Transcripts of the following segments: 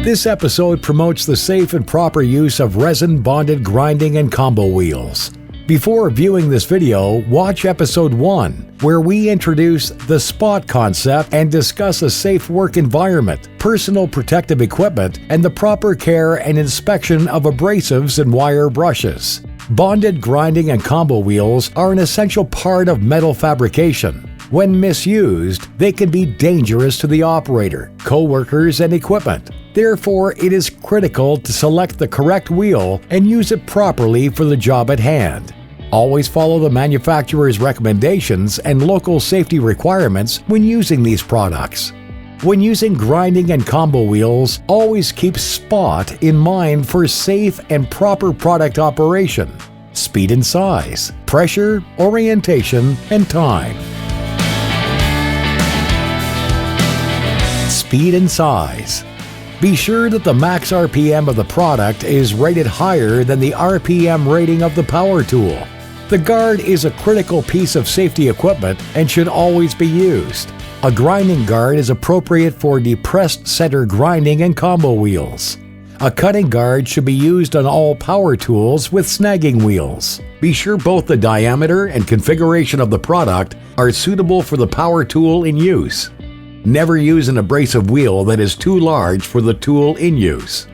This episode promotes the safe and proper use of resin-bonded grinding and combo wheels. Before viewing this video, watch episode 1, where we introduce the spot concept and discuss a safe work environment, personal protective equipment, and the proper care and inspection of abrasives and wire brushes. Bonded grinding and combo wheels are an essential part of metal fabrication. When misused, they can be dangerous to the operator, co-workers, and equipment. Therefore, it is critical to select the correct wheel and use it properly for the job at hand. Always follow the manufacturer's recommendations and local safety requirements when using these products. When using grinding and combo wheels, always keep spot in mind for safe and proper product operation, speed and size, pressure, orientation, and time. Speed and size. Be sure that the max RPM of the product is rated higher than the RPM rating of the power tool. The guard is a critical piece of safety equipment and should always be used. A grinding guard is appropriate for depressed center grinding and combo wheels. A cutting guard should be used on all power tools with snagging wheels. Be sure both the diameter and configuration of the product are suitable for the power tool in use. Never use an abrasive wheel that is too large for the tool in use.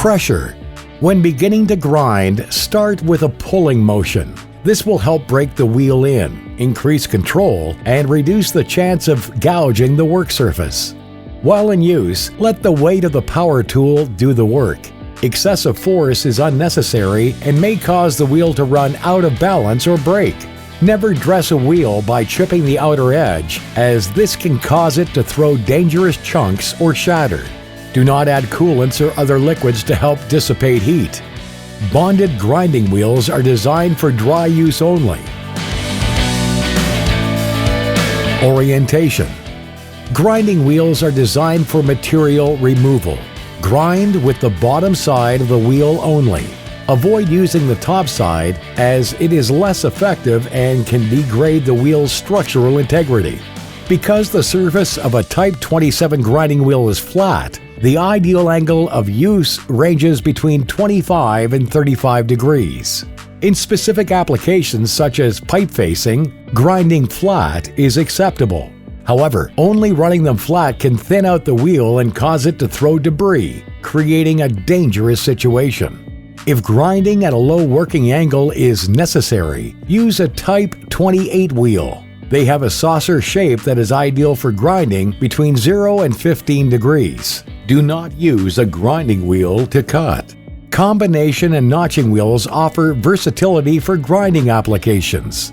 Pressure. When beginning to grind, start with a pulling motion. This will help break the wheel in, increase control, and reduce the chance of gouging the work surface. While in use, let the weight of the power tool do the work. Excessive force is unnecessary and may cause the wheel to run out of balance or break. Never dress a wheel by chipping the outer edge, as this can cause it to throw dangerous chunks or shatter. Do not add coolants or other liquids to help dissipate heat. Bonded grinding wheels are designed for dry use only. Orientation. Grinding wheels are designed for material removal. Grind with the bottom side of the wheel only. Avoid using the top side, as it is less effective and can degrade the wheel's structural integrity. Because the surface of a Type 27 grinding wheel is flat, the ideal angle of use ranges between 25 and 35 degrees. In specific applications such as pipe facing, grinding flat is acceptable. However, only running them flat can thin out the wheel and cause it to throw debris, creating a dangerous situation. If grinding at a low working angle is necessary, use a Type 28 wheel. They have a saucer shape that is ideal for grinding between 0 and 15 degrees. Do not use a grinding wheel to cut. Combination and notching wheels offer versatility for grinding applications.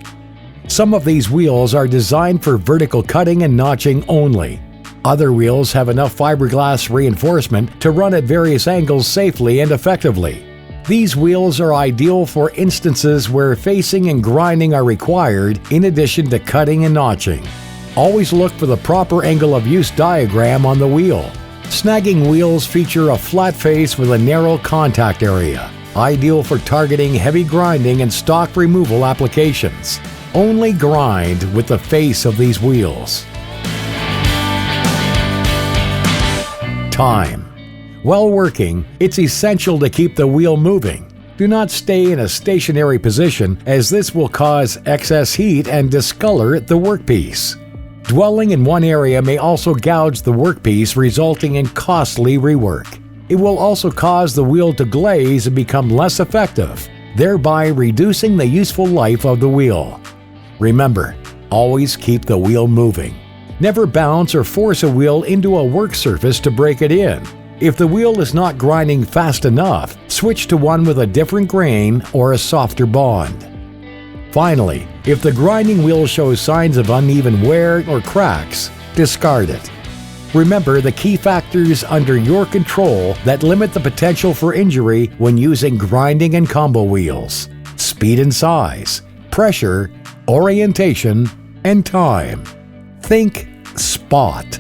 Some of these wheels are designed for vertical cutting and notching only. Other wheels have enough fiberglass reinforcement to run at various angles safely and effectively. These wheels are ideal for instances where facing and grinding are required in addition to cutting and notching. Always look for the proper angle of use diagram on the wheel. Snagging wheels feature a flat face with a narrow contact area, ideal for targeting heavy grinding and stock removal applications. Only grind with the face of these wheels. Time. While working, it's essential to keep the wheel moving. Do not stay in a stationary position, as this will cause excess heat and discolor the workpiece. Dwelling in one area may also gouge the workpiece, resulting in costly rework. It will also cause the wheel to glaze and become less effective, thereby reducing the useful life of the wheel. Remember, always keep the wheel moving. Never bounce or force a wheel into a work surface to break it in. If the wheel is not grinding fast enough, switch to one with a different grain or a softer bond. Finally, if the grinding wheel shows signs of uneven wear or cracks, discard it. Remember the key factors under your control that limit the potential for injury when using grinding and combo wheels: speed and size, pressure, orientation, and time. Think spot.